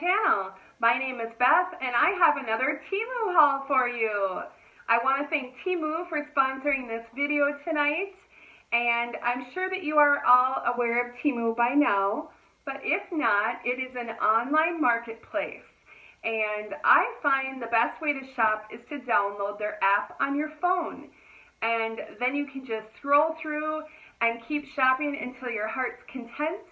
channel. My name is Beth and I have another Temu haul for you. I want to thank Temu for sponsoring this video tonight, and I'm sure that you are all aware of Temu by now, but if not, it is an online marketplace, and I find the best way to shop is to download their app on your phone, and then you can just scroll through and keep shopping until your heart's content.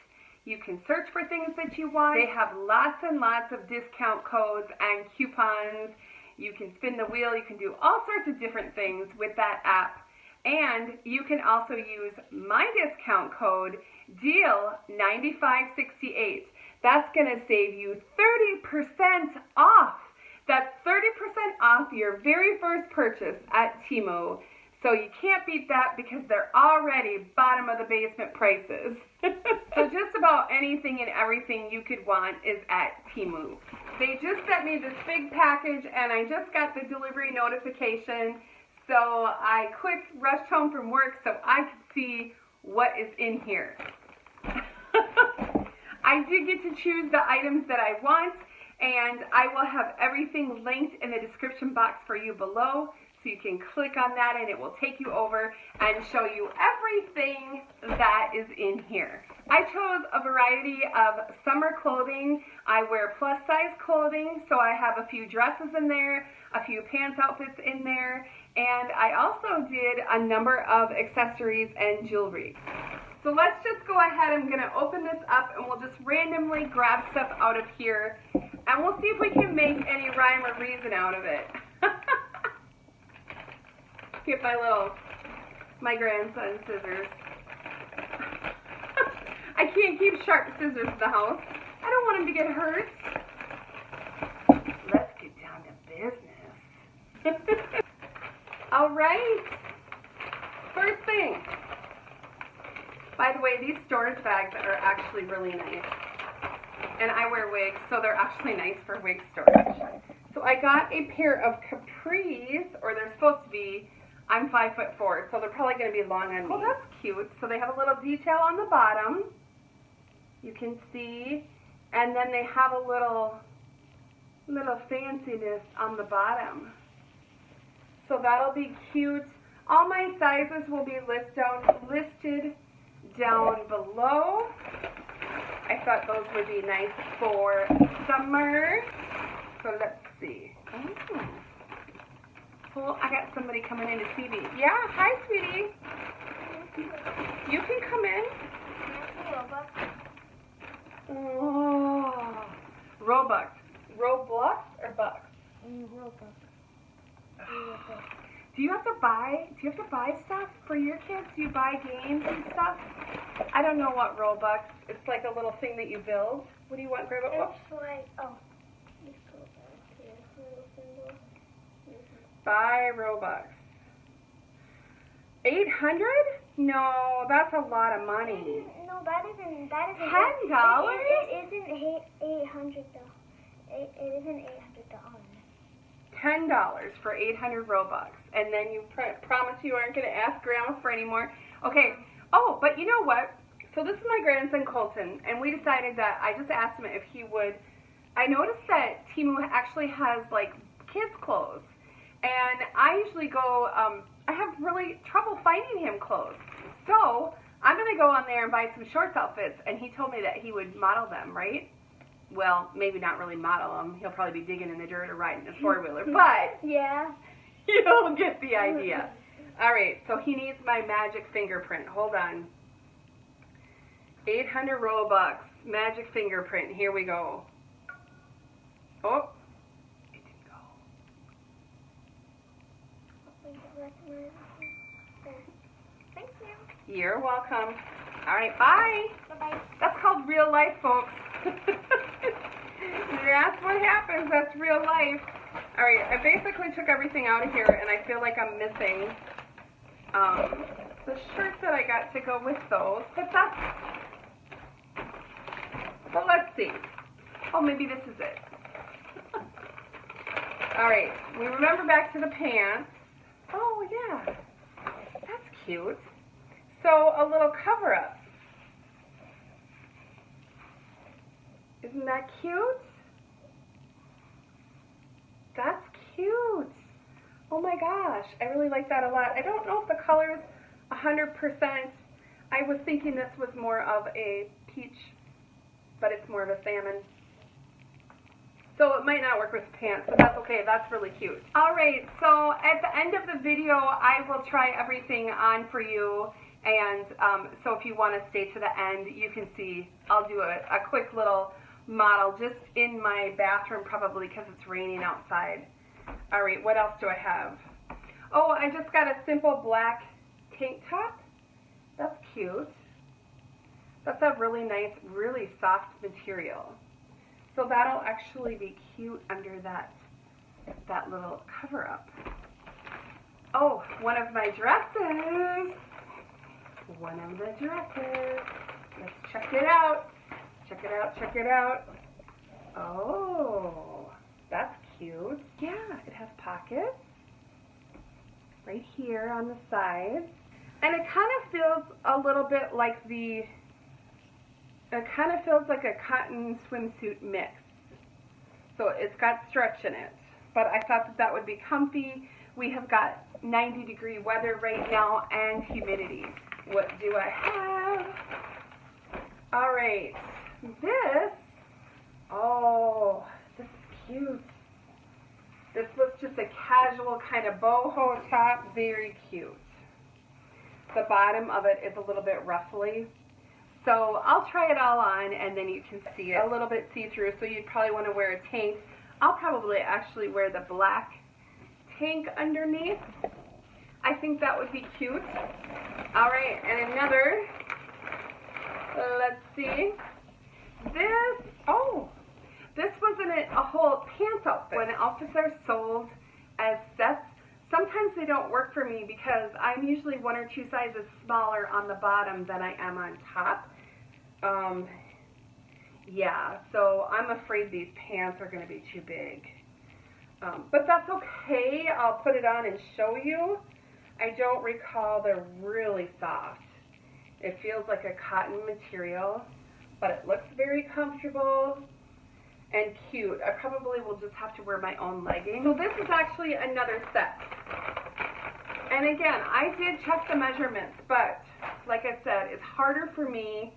You can search for things that you want. They have lots and lots of discount codes and coupons. You can spin the wheel. You can do all sorts of different things with that app. And you can also use my discount code, DEAL9568. That's going to save you 30% off. That's 30% off your very first purchase at Temu. So you can't beat that because they're already bottom of the basement prices. So just about anything and everything you could want is at Temu. They just sent me this big package and I just got the delivery notification. So I quick rushed home from work so I could see what is in here. I did get to choose the items that I want, and I will have everything linked in the description box for you below. So you can click on that and it will take you over and show you everything that is in here. I chose a variety of summer clothing. I wear plus size clothing, so I have a few dresses in there, a few pants outfits in there, and I also did a number of accessories and jewelry. So let's just go ahead. I'm going to open this up and we'll just randomly grab stuff out of here and we'll see if we can make any rhyme or reason out of it. Get my grandson's scissors. I can't keep sharp scissors in the house. I don't want him to get hurt. Let's get down to business. All right. First thing. By the way, these storage bags are actually really nice. And I wear wigs, so they're actually nice for wig storage. So I got a pair of capris, or they're supposed to be. I'm 5'4", so they're probably going to be long on me. Oh, that's cute. So they have a little detail on the bottom. You can see. And then they have a little fanciness on the bottom. So that'll be cute. All my sizes will be listed down below. I thought those would be nice for summer. So let's see. Oh. Well, I got somebody coming in to see me. Yeah, hi, sweetie. You can come in. Oh, Robux. Roblox or Bucks? Robux. Do you have to buy stuff for your kids? Do you buy games and stuff? I don't know what Robux. It's like a little thing that you build. What do you want, Grandma? It's like, this goes back here, little symbol. Buy Robux. 800? No, that's a lot of money. No, that isn't. $10? It isn't $800 though. It isn't $800. $10 for 800 Robux, and then you promise you aren't going to ask Grandma for any more. Okay. Oh, but you know what? So this is my grandson Colton, and we decided that I just asked him if he would. I noticed that Temu actually has like kids' clothes. And I usually go, I have really trouble finding him clothes. So I'm going to go on there and buy some shorts outfits. And he told me that he would model them, right? Well, maybe not really model them. He'll probably be digging in the dirt or riding a four-wheeler. But yeah, you'll get the idea. All right, so he needs my magic fingerprint. Hold on. 800 Robux, magic fingerprint. Here we go. Oh. Thank you. You're welcome. All right, bye. Bye-bye. That's called real life, folks. That's what happens. That's real life. All right, I basically took everything out of here, and I feel like I'm missing the shirts that I got to go with those. But let's see. Oh, maybe this is it. All right, we remember back to the pants. Oh, yeah. That's cute. So, a little cover-up. Isn't that cute? Oh my gosh, I really like that a lot. I don't know if the color is 100%. I was thinking this was more of a peach, but it's more of a salmon. So it might not work with pants, but that's okay. That's really cute. All right, so at the end of the video, I will try everything on for you. And so if you want to stay to the end, you can see I'll do a quick little model just in my bathroom probably because it's raining outside. All right, what else do I have? Oh, I just got a simple black tank top. That's cute. That's a really nice, really soft material. So that'll actually be cute under that little cover up. Oh, one of my dresses. One of the dresses. Let's check it out. Check it out, check it out. Oh, that's cute. Yeah, it has pockets right here on the sides. And it kind of feels a little bit like it kind of feels like a cotton swimsuit mix. So it's got stretch in it. But I thought that would be comfy. We have got 90-degree weather right now and humidity. What do I have? All right. Oh, this is cute. This was just a casual kind of boho top. Very cute. The bottom of it is a little bit ruffly. So I'll try it all on and then you can see it a little bit see-through. So you'd probably want to wear a tank. I'll probably actually wear the black tank underneath. I think that would be cute. All right, and another, let's see. This wasn't a whole pants outfit. When outfits are sold as sets, sometimes they don't work for me because I'm usually 1 or 2 sizes smaller on the bottom than I am on top. Yeah, so I'm afraid these pants are going to be too big. But that's okay. I'll put it on and show you. I don't recall. They're really soft. It feels like a cotton material, but it looks very comfortable and cute. I probably will just have to wear my own leggings. So this is actually another set. And again, I did check the measurements, but like I said, it's harder for me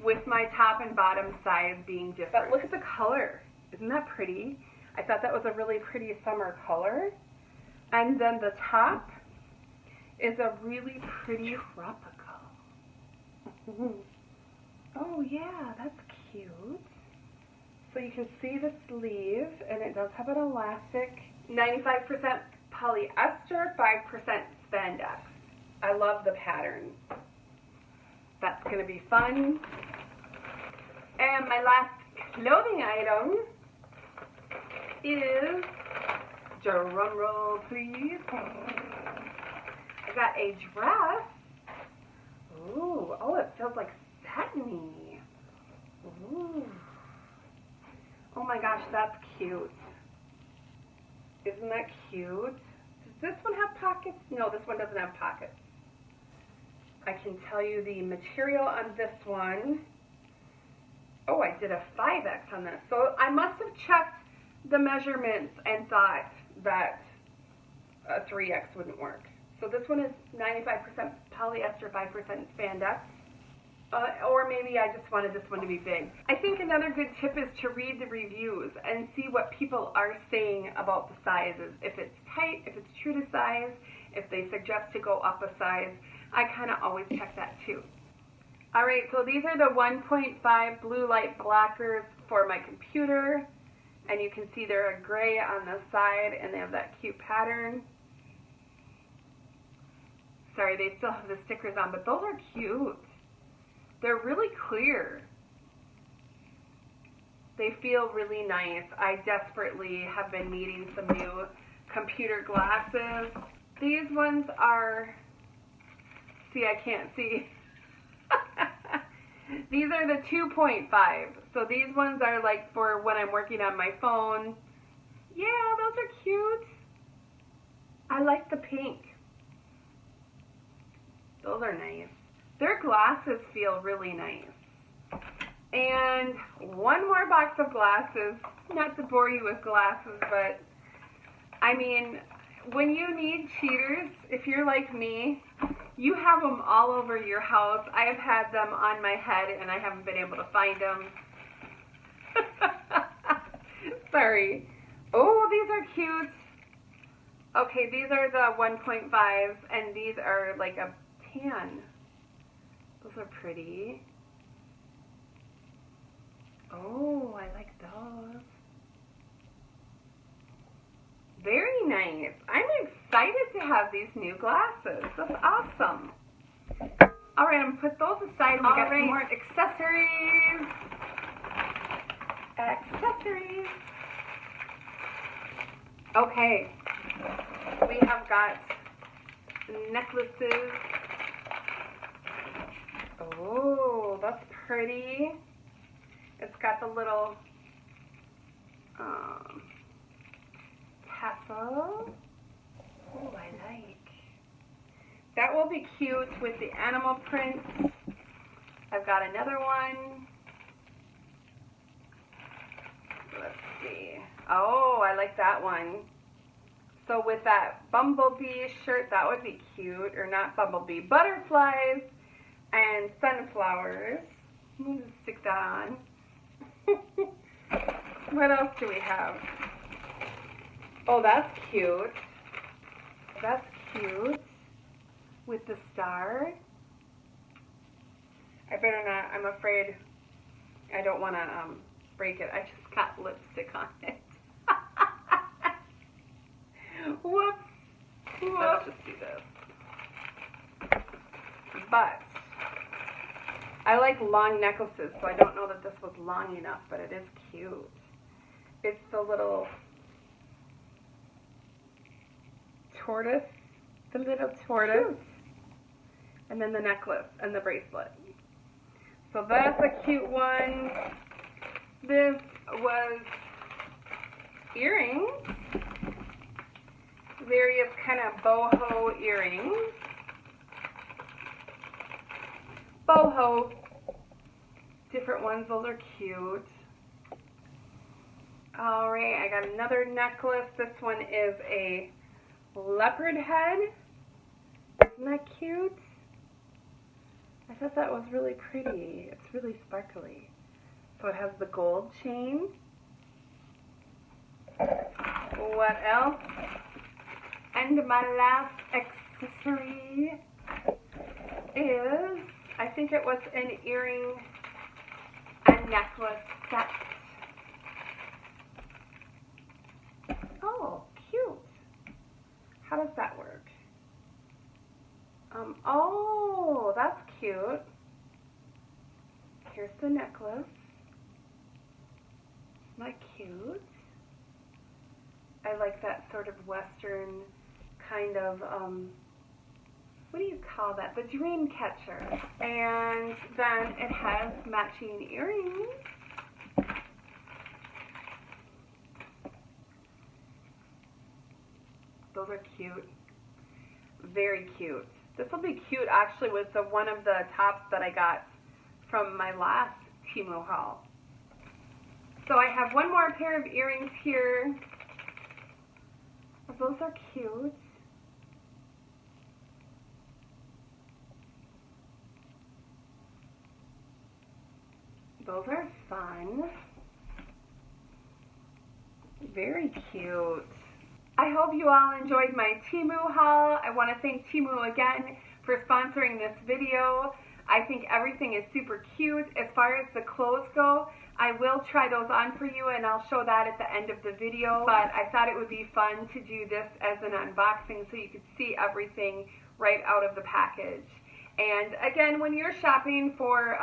with my top and bottom size being different. But look at the color. Isn't that pretty? I thought that was a really pretty summer color. And then the top is a really pretty tropical. Oh yeah, that's cute. So you can see the sleeve, and it does have an elastic. 95% polyester, 5% spandex. I love the pattern. That's going to be fun. And my last clothing item is, drum roll please, I got a dress. Ooh, oh, it feels like satiny. Ooh. Oh my gosh, that's cute. Isn't that cute? Does this one have pockets? No, this one doesn't have pockets. I can tell you the material on this one. Oh, I did a 5X on this. So I must have checked the measurements and thought that a 3X wouldn't work. So this one is 95% polyester, 5% spandex. Or maybe I just wanted this one to be big. I think another good tip is to read the reviews and see what people are saying about the sizes. If it's tight, if it's true to size, if they suggest to go up a size. I kind of always check that too. Alright, so these are the 1.5 blue light blockers for my computer. And you can see they're a gray on the side and they have that cute pattern. Sorry, they still have the stickers on, but those are cute. They're really clear. They feel really nice. I desperately have been needing some new computer glasses. These ones are, see, I can't see. These are the 2.5. So these ones are like for when I'm working on my phone. Yeah, those are cute. I like the pink. Those are nice. Their glasses feel really nice. And one more box of glasses. Not to bore you with glasses, but I mean, when you need cheaters, if you're like me, you have them all over your house. I have had them on my head and I haven't been able to find them. Sorry. Oh, these are cute. Okay, these are the 1.5s and these are like a tan. Those are pretty. Oh, I like those. Very nice. I'm excited to have these new glasses. That's awesome. All right, I'm going to put those aside. We got some more accessories. Accessories. Okay. We have got necklaces. Oh, that's pretty. It's got the little tassel. Oh, I like. That will be cute with the animal print. I've got another one. Let's see. Oh, I like that one. So with that bumblebee shirt, that would be cute. Or not bumblebee, butterflies and sunflowers. Let me just stick that on. What else do we have? Oh, that's cute. That's cute. With the star. I better not. I'm afraid I don't want to break it. I just got lipstick on it. Whoops. Let's just do this. But I like long necklaces, so I don't know that this was long enough, but it is cute. It's the little tortoise, and then the necklace and the bracelet. So that's a cute one. This was earrings, various kind of boho earrings. Boho, different ones, those are cute. Alright, I got another necklace. This one is a leopard head. Isn't that cute? I thought that was really pretty. It's really sparkly. So it has the gold chain. What else? And my last accessory is, I think it was an earring and necklace set. Oh, cute. How does that work? Oh, that's cute. Here's the necklace. Isn't that cute? I like that sort of Western kind of, what do you call that? The dream catcher. And then it has matching earrings. Those are cute. Very cute. This will be cute actually with one of the tops that I got from my last Temu haul. So I have one more pair of earrings here. Those are cute. Those are fun. Very cute. I hope you all enjoyed my Temu haul. I want to thank Temu again for sponsoring this video. I think everything is super cute. As far as the clothes go, I will try those on for you and I'll show that at the end of the video. But I thought it would be fun to do this as an unboxing so you could see everything right out of the package. And again, when you're shopping for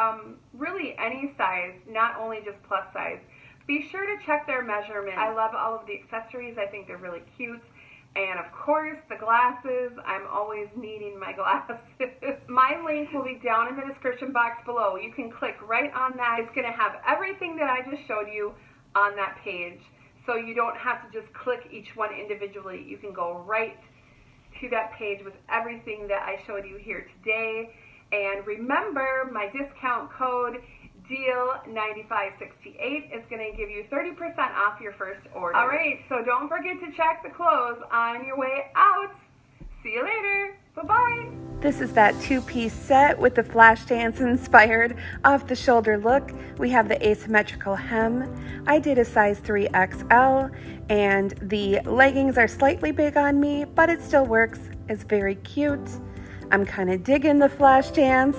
really any size, not only just plus size, be sure to check their measurement. I love all of the accessories. I think they're really cute. And of course, the glasses. I'm always needing my glasses. My link will be down in the description box below. You can click right on that. It's going to have everything that I just showed you on that page. So you don't have to just click each one individually. You can go right to that page with everything that I showed you here today. And remember, my discount code deal $95.68 is going to give you 30% off your first order. All right, so don't forget to check the clothes on your way out. See you later. Bye-bye. This is that two-piece set with the flash dance inspired off-the-shoulder look. We have the asymmetrical hem. I did a size 3XL, and the leggings are slightly big on me, but it still works. It's very cute. I'm kind of digging the flash dance.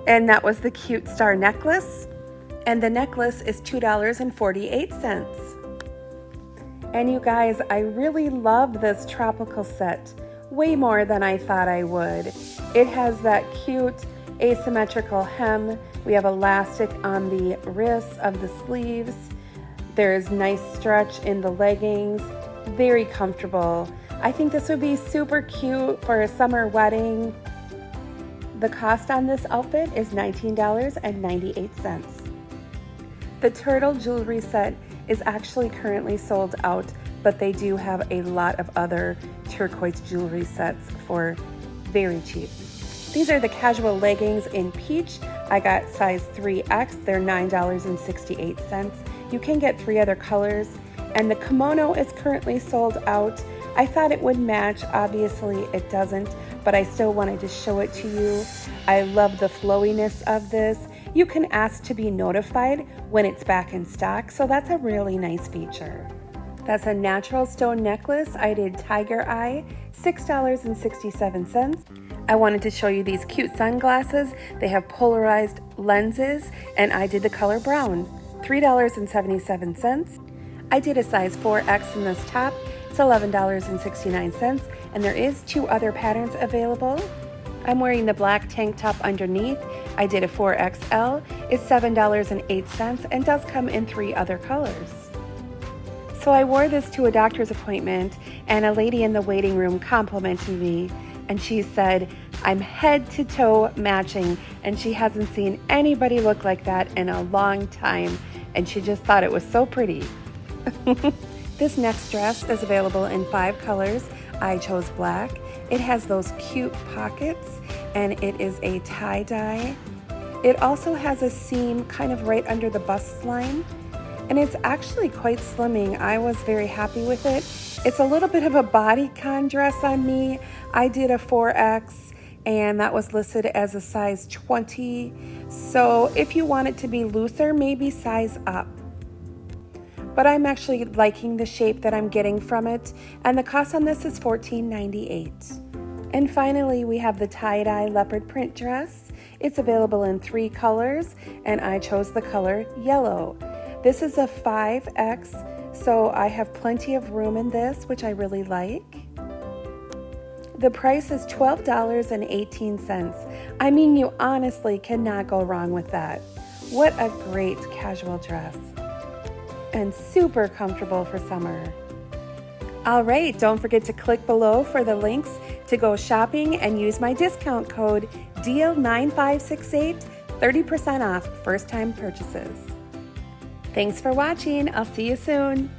And that was the cute star necklace. And the necklace is $2.48. And you guys, I really love this tropical set. Way more than I thought I would. It has that cute asymmetrical hem. We have elastic on the wrists of the sleeves. There's nice stretch in the leggings. Very comfortable. I think this would be super cute for a summer wedding. The cost on this outfit is $19.98. The turtle jewelry set is actually currently sold out, but they do have a lot of other turquoise jewelry sets for very cheap. These are the casual leggings in peach. I got size 3X. They're $9.68. You can get 3 other colors, and the kimono is currently sold out. I thought it would match. Obviously it doesn't, but I still wanted to show it to you. I love the flowiness of this. You can ask to be notified when it's back in stock, so that's a really nice feature. That's a natural stone necklace. I did tiger eye, $6.67. I wanted to show you these cute sunglasses. They have polarized lenses, and I did the color brown, $3.77. I did a size 4X in this top. It's $11.69, and there is 2 other patterns available. I'm wearing the black tank top underneath. I did a 4XL. It's $7.08 and does come in 3 other colors. So I wore this to a doctor's appointment, and a lady in the waiting room complimented me, and she said, I'm head to toe matching, and she hasn't seen anybody look like that in a long time, and she just thought it was so pretty. This next dress is available in 5 colors. I chose black. It has those cute pockets, and it is a tie-dye. It also has a seam kind of right under the bust line, and it's actually quite slimming. I was very happy with it. It's a little bit of a bodycon dress on me. I did a 4X, and that was listed as a size 20. So if you want it to be looser, maybe size up. But I'm actually liking the shape that I'm getting from it, and the cost on this is $14.98. And finally, we have the tie-dye leopard print dress. It's available in 3 colors, and I chose the color yellow. This is a 5X, so I have plenty of room in this, which I really like. The price is $12.18. I mean, you honestly cannot go wrong with that. What a great casual dress. And super comfortable for summer. All right, don't forget to click below for the links to go shopping and use my discount code DEAL9568, 30% off first-time purchases. Thanks for watching. I'll see you soon.